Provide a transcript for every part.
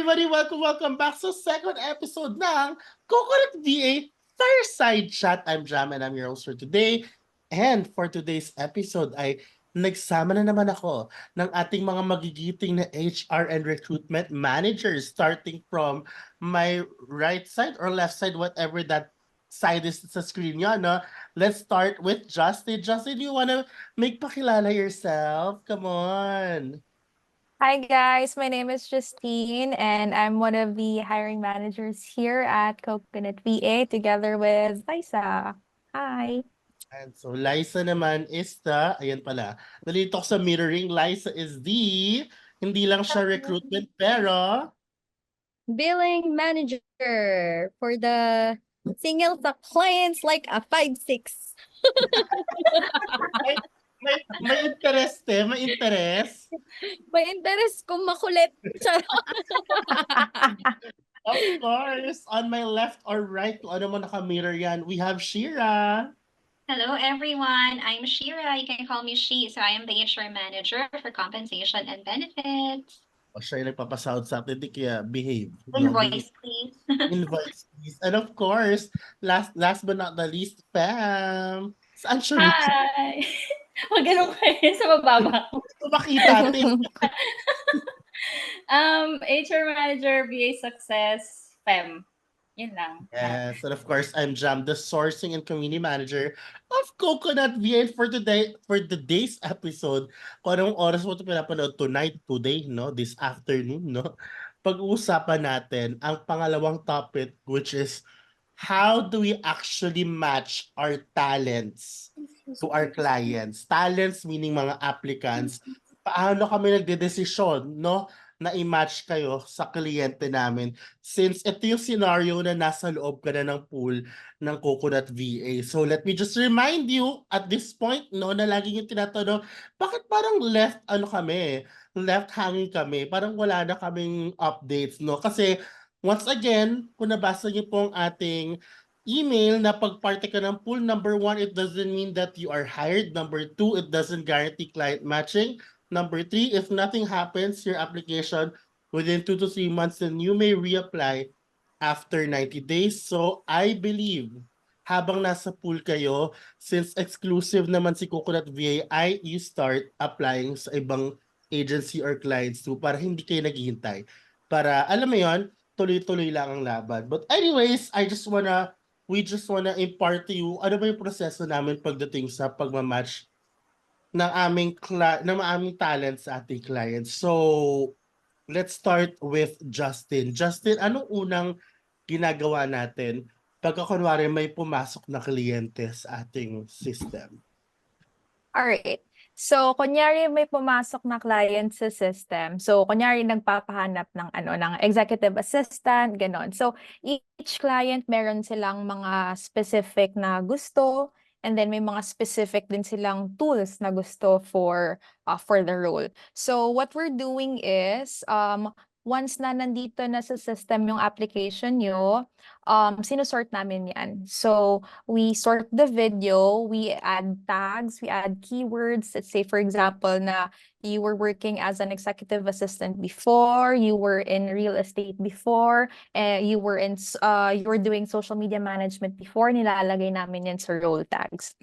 everybody! Welcome back sa second episode ng Coconut VA Fireside Chat. I'm Jam and I'm your host for today. And for today's episode ay nagsama na naman ako ng ating mga magigiting na HR and recruitment managers starting from my right side or left side, whatever that side is sa screen nyo, no? Let's start with Justin. Justin, you wanna make pakilala yourself? Come on! Hi guys, my name is Justine and I'm one of the hiring managers here at Coconut VA together with Liza. Hi. And so Liza naman is ayan pala, nalito ko sa mirroring, Liza is hindi lang siya recruitment pero, billing manager for the single clients like a 5-6. may interest may interest. May interest kung makulit. Charot. Of course, on my left or right, kung ano mo naka-mirror yan, we have Shira. Hello, everyone. I'm Shira. You can call me She. So I am the HR manager for compensation and benefits. O siya yung nagpapasahod sa atin, di kaya behave. Invoice, please. Invoice, please. And of course, last but not the least, Pam. Saan siya? Hi! Wag ganun kayo sa mababa. Makita natin. HR Manager, BA Success, FEM. Yun lang. Yes, and of course, I'm Jam, the sourcing and community manager of Coconut VA. For today's episode, kung anong oras mo ito pinapanood, today, no? This afternoon, no? Pag-uusapan natin ang pangalawang topic, which is how do we actually match our talents to our clients? Talents meaning mga applicants. Paano kami nagdedesisyon, no? Na i-match kayo sa kliyente namin. Since ito yung scenario na nasa loob ka na ng pool ng Coconut VA. So let me just remind you at this point, no, na lagi yung tinatanong, bakit parang left hanging kami? Parang wala na kaming updates, no? Kasi once again, kung nabasa niyo po ang ating email na pagparte ka ng pool, number 1, it doesn't mean that you are hired. Number 2, it doesn't guarantee client matching. Number 3, if nothing happens, your application within 2 to 3 months, then you may reapply after 90 days. So I believe, habang nasa pool kayo, since exclusive naman si Coconut VA, you start applying sa ibang agency or clients too para hindi kayo naghihintay. Para, alam mo yon, tuloy-tuloy lang ang laban. But anyways, we just wanna impart to you, ano ba yung proseso namin pagdating sa pagmamatch ng aming talent sa ating clients. So, let's start with Justin. Justin, anong unang ginagawa natin pagka kunwari may pumasok na kliyente sa ating system? Alright. So, kunyari may pumasok na client sa system. So, kunyari nagpapahanap ng executive assistant, ganon. So, each client meron silang mga specific na gusto, and then may mga specific din silang tools na gusto for the role. So, what we're doing is, once na nandito na sa system yung application nyo, sinusort namin yan. So, we sort the video, we add tags, we add keywords. Let's say, for example, na you were working as an executive assistant before, you were in real estate before, you were doing social media management before, nilalagay namin yan sa role tags.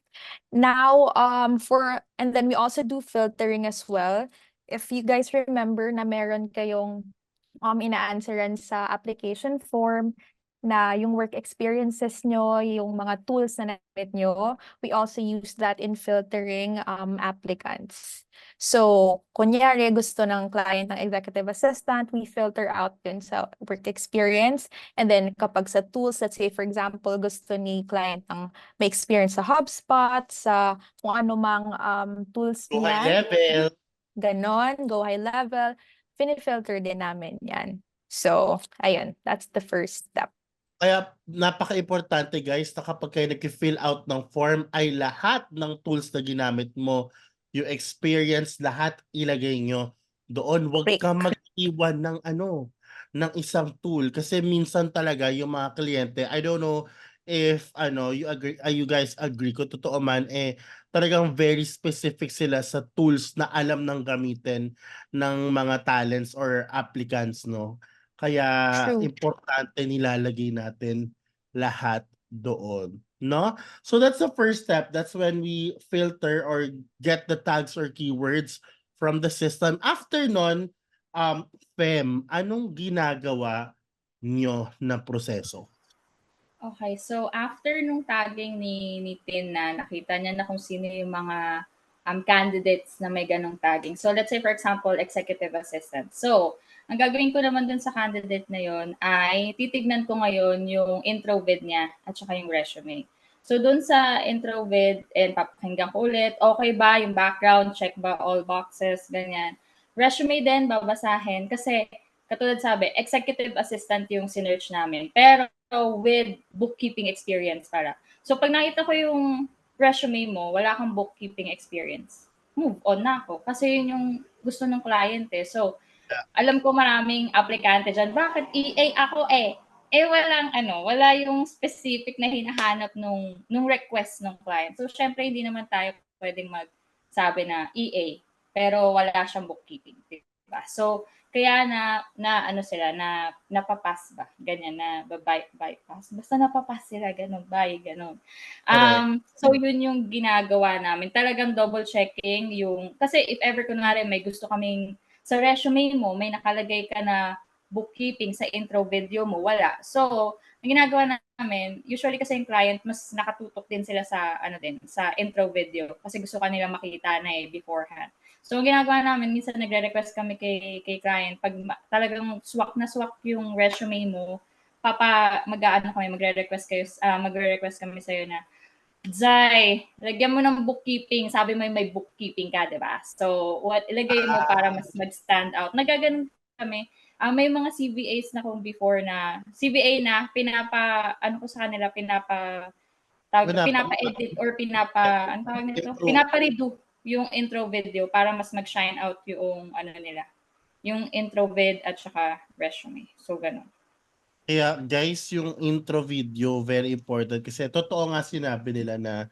Now, and then we also do filtering as well. If you guys remember na meron kayong ina-answeran sa application form na yung work experiences nyo, yung mga tools na namit nyo, we also use that in filtering applicants. So, kunyari gusto ng client ng executive assistant, we filter out dun sa work experience. And then kapag sa tools, let's say for example, gusto ni client ng may experience sa HubSpot, sa kung ano mang tools Go niyan. high level. Ganon, go high level. Filter din namin yan. So, ayun, that's the first step. Kaya napaka-importante guys na kapag kayo nag-fill out ng form ay lahat ng tools na ginamit mo, yung experience, lahat ilagay nyo doon. Huwag kang mag-iwan ng isang tool kasi minsan talaga yung mga kliyente, I don't know if you guys agree, kung totoo man talagang very specific sila sa tools na alam ng gamitin ng mga talents or applicants, no? Kaya True. importante nilalagay natin lahat doon, no? So that's the first step. That's when we filter or get the tags or keywords from the system. After nun, Fem, anong ginagawa nyo na proseso? Okay, so after nung tagging ni Tin na nakita niya na kung sino yung mga candidates na may ganong tagging. So let's say for example, executive assistant. So, ang gagawin ko naman dun sa candidate na yon ay titignan ko ngayon yung intro vid niya at saka yung resume. So dun sa intro vid, and papakinggan ko ulit, okay ba yung background, check ba all boxes, ganyan. Resume din, babasahin kasi katulad sabi, executive assistant yung sinearch namin. Pero with bookkeeping experience para. So pag nakita ko yung resume mo, wala kang bookkeeping experience, move on na ako. Kasi yun yung gusto ng client eh. So, alam ko maraming aplikante dyan. Bakit EA ako eh? Wala yung specific na hinahanap nung request ng client. So, syempre, hindi naman tayo pwedeng magsabi na EA, pero wala siyang bookkeeping. Diba? So, kaya napapass ba? Ganyan, bypass. Basta napapass sila, ganun, ganun. So, yun yung ginagawa namin. Talagang double checking kasi if ever kunwari may gusto kaming sa resume mo, may nakalagay ka na bookkeeping sa intro video mo, wala. So, ang ginagawa namin, usually kasi yung client, mas nakatutok din sila sa, sa intro video. Kasi gusto kanila makita na beforehand. So, ang ginagawa namin, minsan nagre-request kami kay client, pag talagang swak na swak yung resume mo, magre-request kami sa'yo na, Zay, lagyan mo ng bookkeeping. Sabi mo may bookkeeping ka, di ba? So, ilagay mo para mas mag-stand out. Nagaganon kami. May mga CVAs na kung before na, CVA na, pinapa-edit or pinapa-redo yung intro video para mas mag-shine out yung, yung intro vid at saka resume. So, ganun. Kaya guys, yung intro video, very important kasi totoo nga sinabi nila na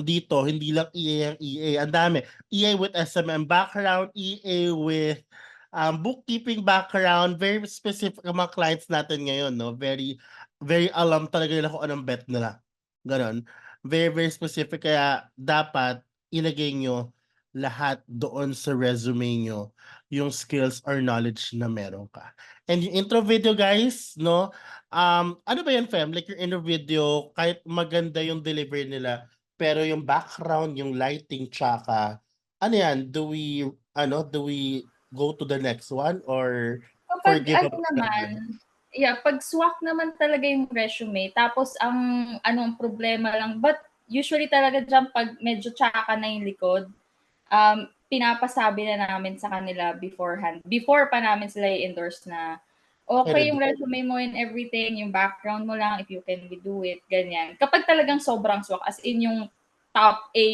dito, hindi lang EA ang EA. Ang dami. EA with SMM background, EA with bookkeeping background, very specific ang mga clients natin ngayon, no? Very, very alam talaga nila kung anong bet nila. Ganon. Very, very specific. Kaya dapat ilagay nyo lahat doon sa resume nyo yung skills or knowledge na meron ka. And yung intro video guys, no? Ano ba yan, Fem? Like yung intro video, kahit maganda yung delivery nila, pero yung background, yung lighting, tsaka, ano yan, do we go to the next one or Kapag forgive about pag swak naman talaga yung resume, tapos ang problema lang, but usually talaga dyan, pag medyo tsaka na yung likod, pinapasabi na namin sa kanila beforehand. Before pa namin sila i-endorse na, okay yung resume mo and everything, yung background mo lang, if you can redo it, ganyan. Kapag talagang sobrang swak, as in yung top A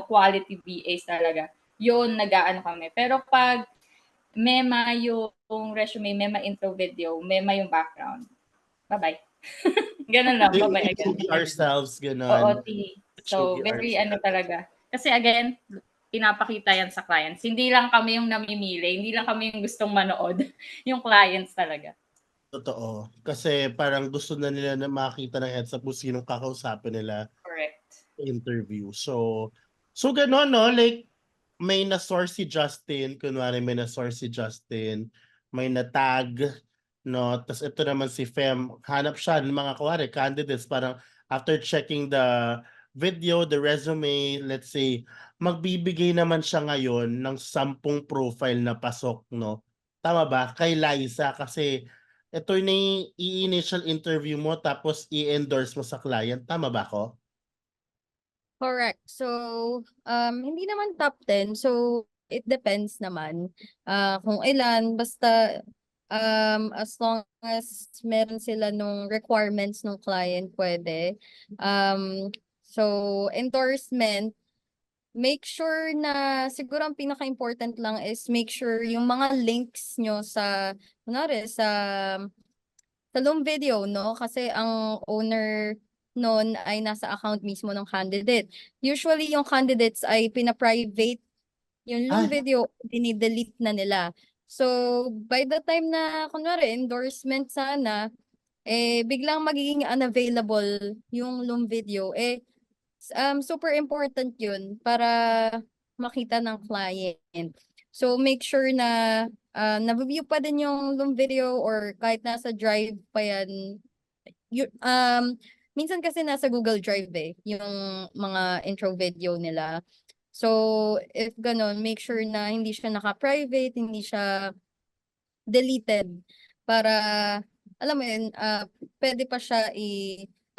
quality VAs talaga, yun, nag-aano kami. Pero pag mema yung resume, mema intro video, mema yung background, bye-bye. Ganun lang, bye-bye again. ourselves, Oo, ganon. so very talaga. Kasi again, pinapakita yan sa clients. Hindi lang kami yung namimili, hindi lang kami yung gustong manood, yung clients talaga. Totoo. Kasi parang gusto na nila na makita ng heads up kung sinong kakausapin nila Correct. interview. So gano'n, no? Like, may na-source si Justin, kunwari may na-source si Justin, may na-tag, no? Tapos ito naman si Fem, hanap siya ng mga kunwari candidates, parang after checking the video, the resume, let's say, magbibigay naman siya ngayon ng 10 profile na pasok, no? Tama ba? Kay Liza, kasi ito na yung i-initial interview mo tapos i-endorse mo sa client. Tama ba ako? Correct. So, hindi naman top 10. So, it depends naman kung ilan. Basta, as long as meron sila nung requirements ng client, pwede. So, endorsement, make sure na, siguro ang pinaka-important lang is make sure yung mga links nyo sa Loom video, no? Kasi ang owner noon ay nasa account mismo ng candidate. Usually, yung candidates ay pina-private yung Loom video, dinidelete na nila. So, by the time na, kunwari, endorsement sana, biglang magiging unavailable yung Loom video, super important yun para makita ng client. So, make sure na na-view pa din yung Loom video or kahit nasa Drive pa yan. Minsan kasi nasa Google Drive yung mga intro video nila. So, if ganon, make sure na hindi siya naka-private, hindi siya deleted para, alam mo yun, pwede pa siya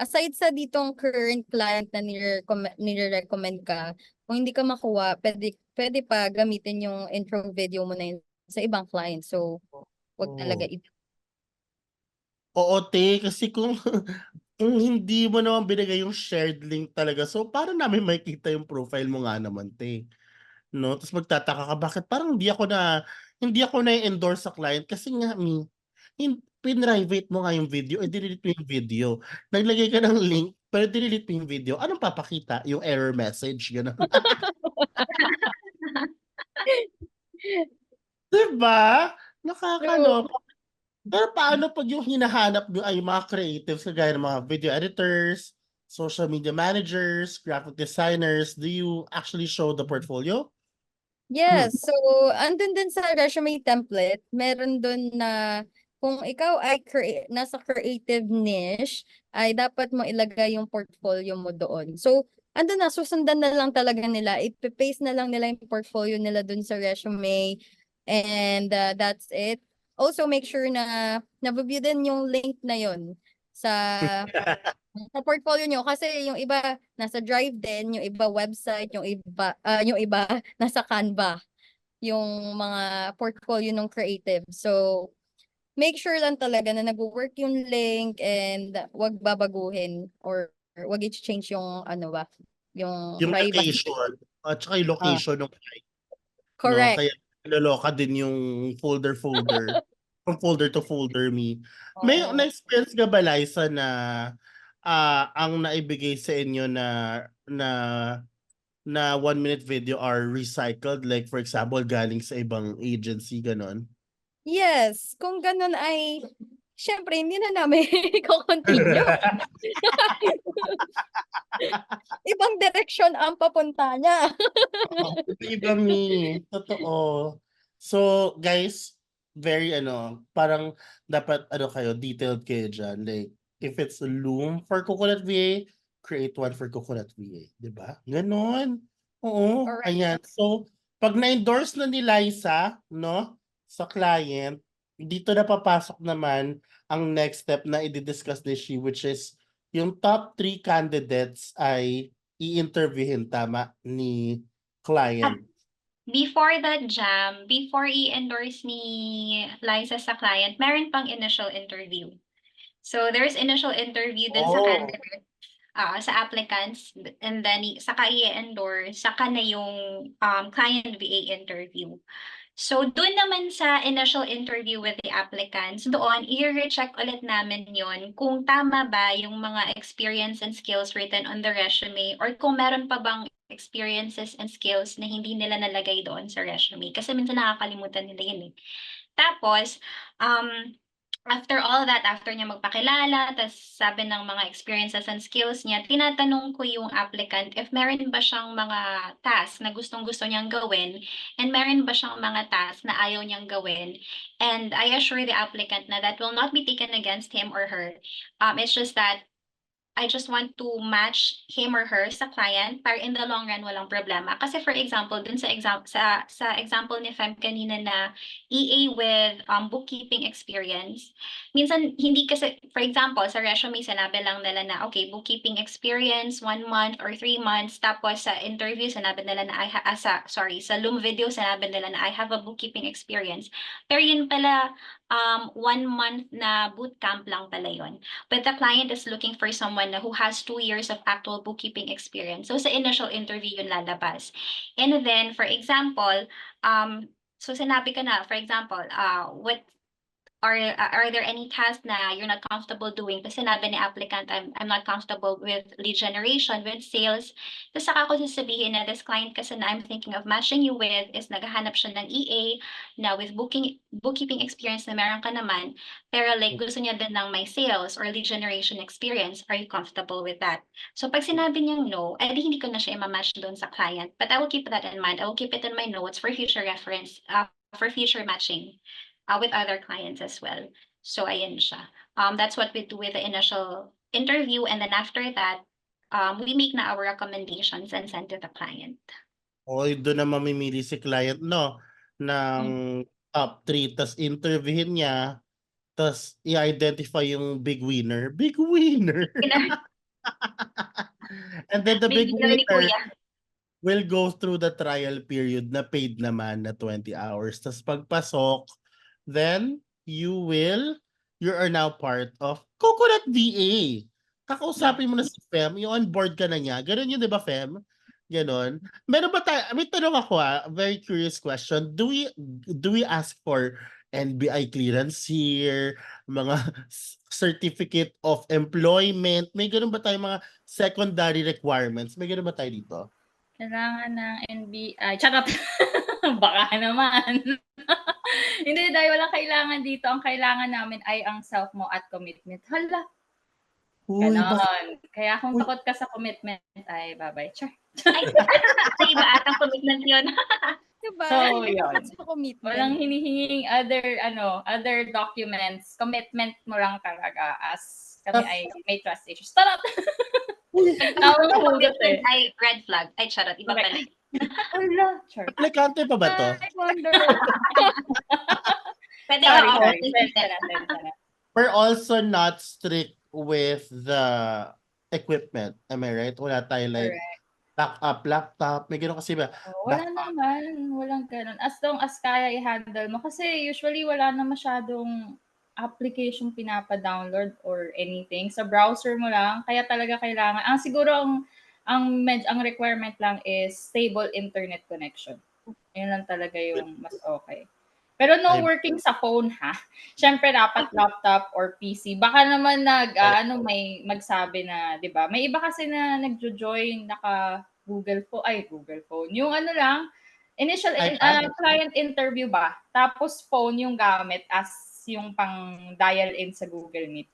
aside sa ditong current client na nire-recommend ka, kung hindi ka makuha, pwede pa gamitin yung intro video mo na yun sa ibang client. So, wag talaga Oo, te, kasi kung kung hindi mo naman binigay yung shared link talaga, so paano namin makikita yung profile mo nga naman, te? No? Tapos magtataka ka, bakit parang hindi ako na-endorse sa client kasi nga, pinrivate mo nga yung video, dinelete mo yung video. Naglagay ka ng link, pero dinelete mo yung video. Anong papakita? Yung error message, gano'n. Diba? Nakakaloko. Pero paano pag yung hinahanap nyo ay mga creatives, kagaya ng mga video editors, social media managers, graphic designers, do you actually show the portfolio? Yes, so andun din sa resume template, meron dun na kung ikaw ay nasa creative niche, ay dapat mo ilagay yung portfolio mo doon. So, andun na, susundan na lang talaga nila, ipipaste na lang nila yung portfolio nila dun sa resume, and that's it. Also, make sure na na-view din yung link na yun sa portfolio nyo kasi yung iba nasa Drive din, yung iba website, yung iba nasa Canva, yung mga portfolio ng creative. So, make sure lang talaga na nag-work yung link and wag babaguhin or wag i-change yung yung Yung privacy. location, at saka yung location ng client, no? Correct. Kaya niloloka din yung folder, from folder to folder me. May Oo. na-experience ka ba, Liza, na ang naibigay sa inyo na na 1 minute video are recycled? Like for example, galing sa ibang agency, ganon? Yes, kung ganun ay syempre hindi na namin i-continue. Ibang direksyon ang papunta niya. Iba me. Totoo. So, guys, very parang dapat kayo, detailed kayo dyan. Like, if it's Loom for Coconut VA, create one for Coconut VA. Diba? Ganon. Oo. Correct. Ayan. So, pag na-endorse na ni Liza, no, sa client, dito na papasok naman ang next step na i-discuss ni Shi, which is yung top 3 candidates ay i-interviewin, tama, ni client. Before that, Jam, before i-endorse ni Liza sa client, meron pang initial interview. So, there's initial interview dun sa candidate, sa applicants, and then saka i-endorse, saka na yung client VA interview. So, doon naman sa initial interview with the applicants, doon, i-recheck ulit namin yon kung tama ba yung mga experience and skills written on the resume or kung meron pa bang experiences and skills na hindi nila nalagay doon sa resume. Kasi minsan nakakalimutan nila yun eh. Tapos, after all that, after niya magpakilala, tas sabi ng mga experiences and skills niya, tinatanong ko yung applicant if meron ba siyang mga task na gustong-gusto niyang gawin and meron ba siyang mga task na ayaw niyang gawin. And I assure the applicant na that will not be taken against him or her. It's just that I just want to match him or her sa client para in the long run walang problema. Kasi for example, dun sa example ni Fem kanina na EA with bookkeeping experience, minsan hindi kasi, for example, sa resume sinabi lang nila na okay, bookkeeping experience 1 month or 3 months, tapos sa interview sinabi nila na sa Loom video sinabi nila na I have a bookkeeping experience. Pero yun pala 1 month na bootcamp lang pala yun. But the client is looking for someone who has 2 years of actual bookkeeping experience. So sa initial interview yun lalabas. And then, for example, so sinabi ko na, for example, what are there any tasks na you're not comfortable doing? Kasi sinabi ni applicant, I'm not comfortable with lead generation, with sales. Tapos saka ko sasabihin na this client kasi na I'm thinking of matching you with is naghahanap siya ng EA na with bookkeeping experience na meron ka naman, pero like gusto niya din ng may sales or lead generation experience. Are you comfortable with that? So pag sinabi niyang no, di hindi ko na siya i-match doon sa client. But I will keep that in mind. I will keep it in my notes for future reference, for future matching with other clients as well. So ayan siya. That's what we do with the initial interview, and then after that, we make na our recommendations and send to the client. Oy, doon na mamimili si client, no? Ng top 3, tas interviewin niya, tas i-identify yung big winner. Big winner! And then the big Big deal ni winner Kuya. will go through the trial period na paid naman na 20 hours. Tas pagpasok, then you are now part of Coconut VA. Kakausapin mo na si Fem, yung on board ka na niya. Ganun yun, di ba, Fem? Ganon. Meron ba tayo, may tanong ako very curious question. Do we ask for NBI clearance here, mga certificate of employment? May ganun ba tayo mga secondary requirements? May ganun ba tayo dito? Kailangan ng NBI. Charot! Baka naman. Hindi, dahil walang kailangan dito. Ang kailangan namin ay ang self mo at commitment. Hala, Uy, ganon. Kaya kung takot ka sa commitment, ay bye-bye. Char. Ay, iba atang commitment yun. Diba? So, Hindi yun. ka sa commitment. Walang hinihinging other documents. Commitment mo lang talaga as kami ay may trust issues. Tarot! Tawang hugot eh. Ay, red flag. Ay, charot. Iba Okay. pala. Hala, char. aplikante pa ba to? I wonder. Pwede Sorry, oo. sorry. Sensya na. We're also not strict with the equipment. Am I right? Wala tayo like backup laptop. May gano'n kasi ba? Wala naman. Walang ganun. As long as kaya i-handle mo. Kasi usually wala na masyadong application pinapa-download or anything. Sa browser mo lang. Kaya talaga kailangan. Siguro ang requirement lang is stable internet connection. Yun lang talaga yung mas okay. Pero no working sa phone ha. Siyempre dapat laptop or PC. Baka naman may magsabi na, 'di ba? May iba kasi na nagjo-join naka Google phone. Yung lang, initial client interview ba? Tapos phone yung gamit as yung pang dial in sa Google Meet.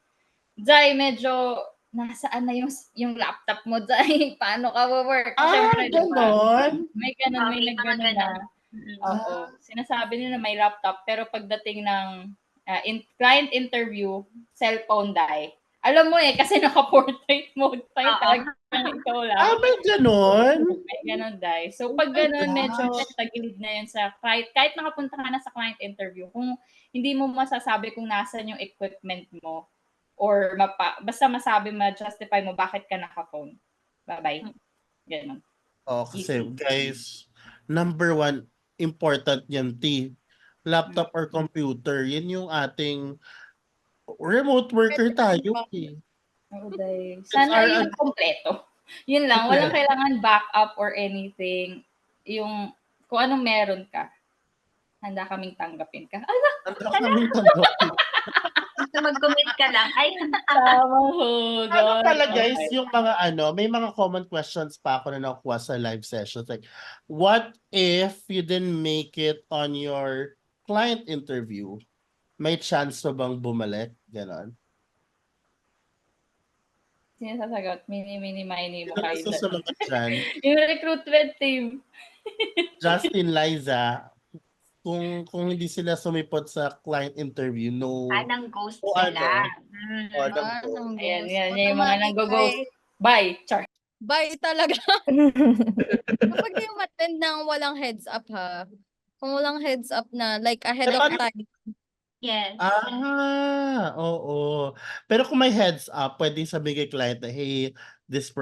Jai, medyo nasaan na yung laptop mo, Jai? Paano ka work? Siyempre, ganon? may ganun, may Okay, nagganon na. Oo. Sinasabi nila may laptop, pero pagdating ng client interview, cellphone die. Alam mo kasi naka-portrait mode pa yung talagang ikaw lang. May ganon? May ganon die. So pag ganon, medyo tagilid na yun sa kahit nakapunta ka na sa client interview, kung hindi mo masasabi kung nasan yung equipment mo, or basta ma-justify mo bakit ka naka-phone. Bye-bye. Ganon. Kasi guys, number 1, important yan, laptop or computer. Yan yung ating remote worker tayo. Oo, dahil. Sana yung kompleto. Yun lang. Walang kailangan backup or anything. Yung kung anong meron ka, handa kaming tanggapin ka. Handa kaming tanggapin. Basta mag-commit ka lang. Ay, Ano pala guys, yung mga may mga common questions pa ako na nakuha sa live sessions. Like, what if you didn't make it on your client interview? May chance na bang bumalik? Ganon. Sino sasagot? Mini mo kayo. Susunod dyan. Yung recruitment team. Justin, Liza, kung hindi sila sumipot sa client interview, no. Anang ghost sila. Ayan, yung mga nang-ghost. Bye, char. Bye talaga. Kapag yung attend ng walang heads up ha. Kung walang heads up na, like ahead of time. Yes. Oo. Pero kung may heads up, pwedeng sabihin kay client na, hey, this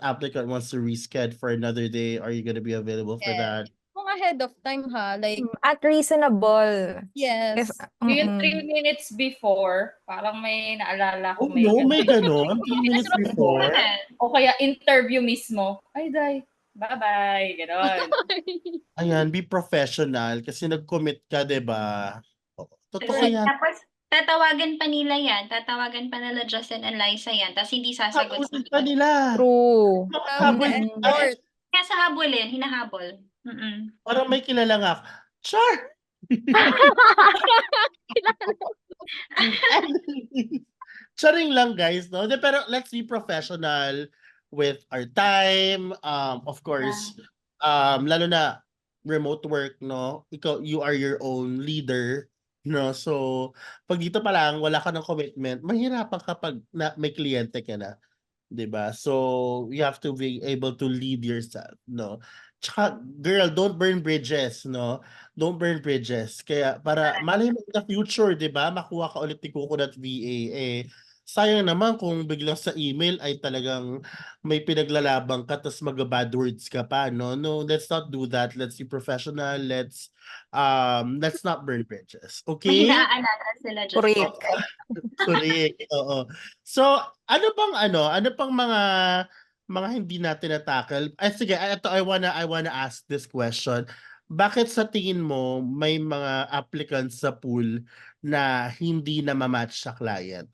applicant wants to reschedule for another day. Are you gonna be available for that? Kung ahead of time ha, like, At reasonable. yes. Yung 3 minutes before, parang may naalala ko. May ganon? 3 minutes before? O kaya interview mismo. Ay, day. Bye-bye. Ganon. Ayan, be professional kasi nag-commit ka, diba? Totoo yan. Tapos, Tatawagan pa nila yan. Tatawagan pa nila Justin and Liza yan. Tapos hindi sasagot sa Habulin pa nila. True. Habol the Mm. effort. Kaya sa habulin, hinahabol. Mm-mm. Parang may kilala nga ako. Char! Charing lang guys, no? Pero let's be professional with our time. Of course, lalo na remote work, no? You are your own leader, no? So, pag dito pa lang, wala ka ng commitment, mahirapan kapag may kliyente ka na. 'Di ba? So, you have to be able to lead yourself, no? Tsaka, girl, don't burn bridges, no? Don't burn bridges. Kaya, para malay mo in the future, 'di ba? Makuha ka ulit ni Coconut VA. Sayang naman kung biglang sa email ay talagang may pinaglalabang ka tapos mag-bad words ka pa, no? No, let's not do that. Let's be professional. Let's not burn bridges. May Okay? inaalala sila Justin. Correct. Correct. Oo. So, ano pang mga hindi natin na-tackle? Ay sige, ito I wanna ask this question. Bakit sa tingin mo may mga applicants sa pool na hindi na ma-match sa client?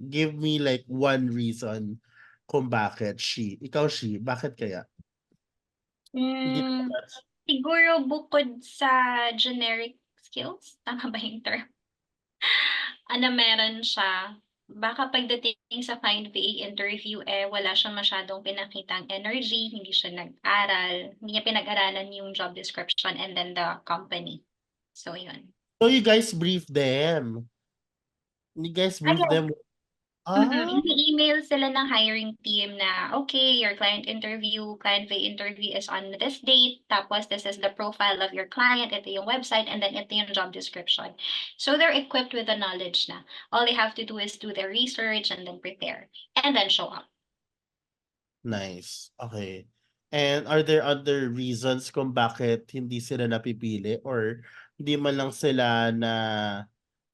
Give me like one reason kung bakit Ikaw, bakit kaya? Hindi na Mm, ma-match? siguro bukod sa generic skills, tama ba yung term? Ano meron siya, baka pagdating sa client VA interview, wala siyang masyadong pinakitang energy, hindi siya nag-aral, hindi niya pinag-aralan yung job description and then the company. So, yun. So you guys brief them. You guys brief Ayun. them. Ini-email sila ng hiring team na, okay, your client VA interview is on this date, tapos this is the profile of your client, ito yung website, and then ito yung job description. So they're equipped with the knowledge na. All they have to do is do their research and then prepare, and then show up. Nice. Okay. And are there other reasons kung bakit hindi sila napipili or hindi man lang sila na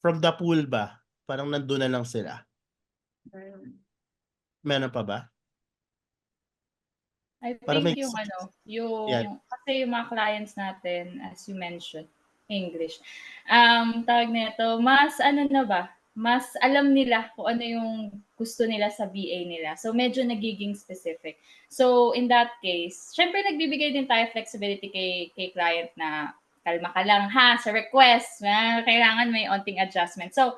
from the pool ba? Parang nandun na lang sila. Meron pa ba? I Para may- think yung Yeah. kasi yung mga clients natin, as you mentioned, English, tawag nito, mas mas alam nila kung ano yung gusto nila sa VA nila. So, medyo nagiging specific. So, in that case, syempre nagbibigay din tayo flexibility kay client na kalma ka lang ha, sa request, kailangan may onting adjustment. So,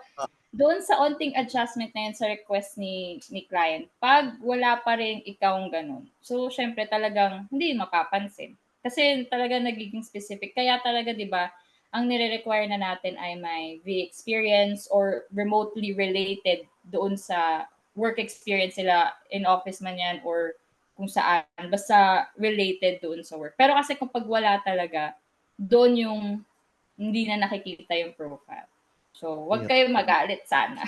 doon sa onting adjustment na yun sa request ni client, pag wala pa rin ikaw ganun, so syempre talagang hindi mapapansin. Kasi talaga nagiging specific. Kaya talaga, di ba, ang nire-require na natin ay may VA experience or remotely related doon sa work experience nila, in office man yan or kung saan, basta related doon sa work. Pero kasi kung pag wala talaga, doon yung hindi na nakikita yung profile. So, wag kayong magalit sana.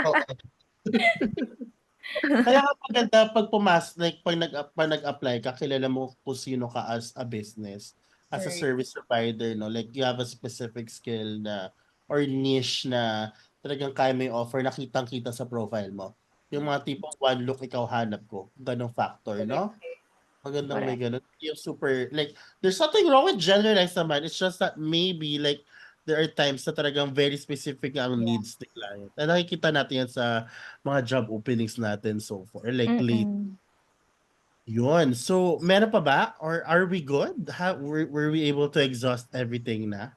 Oo. Kaya nga maganda pag pag nag-apply ka, kilala mo kung sino ka as a business, as a Right. service provider, no? Like you have a specific skill na or niche na talagang kaya may offer, nakitang-kita sa profile mo. Yung mga tipong one look ikaw hanap ko, ganong factor, no? Magandang may ganun. Yung super, like, there's nothing wrong with generalized naman. It's just that maybe, like, there are times na talagang very specific ang needs ni client. And nakikita natin yan sa mga job openings natin so far. Like, late. Yun. So, meron pa ba? Or are we good? Were we able to exhaust everything na?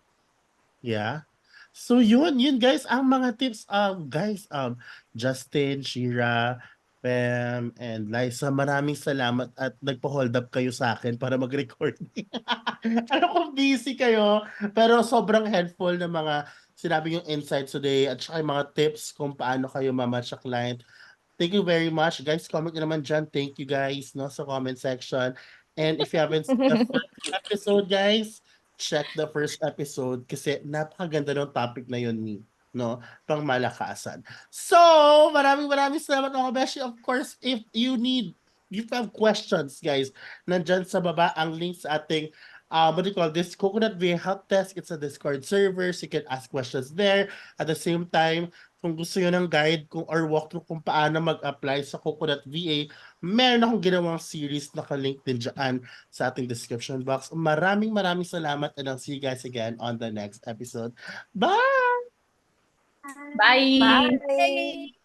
Yeah. So, yun guys, ang mga tips, guys, Justin, Shira, Pam, and Liza, maraming salamat at nagpa-hold up kayo sa akin para mag-recording. Alam ko busy kayo, pero sobrang helpful ng mga sinabi yung insights today at saka yung mga tips kung paano kayo mamatch sa client. Thank you very much. Guys, comment nyo naman dyan. Thank you guys, no, sa comment section. And if you haven't seen the first episode, guys, check the first episode kasi napakaganda ng topic na yun no? Pang malakasan. So, maraming salamat mga beshi. Of course, if you have questions, guys, nandyan sa baba ang link sa ating what do you call this? Coconut VA Help Desk. It's a Discord server, so you can ask questions there. At the same time, kung gusto nyo ng guide or walkthrough kung paano mag-apply sa Coconut VA, meron akong ginawang series naka-link din dyan sa ating description box. Maraming salamat and I'll see you guys again on the next episode. Bye! Bye! Bye!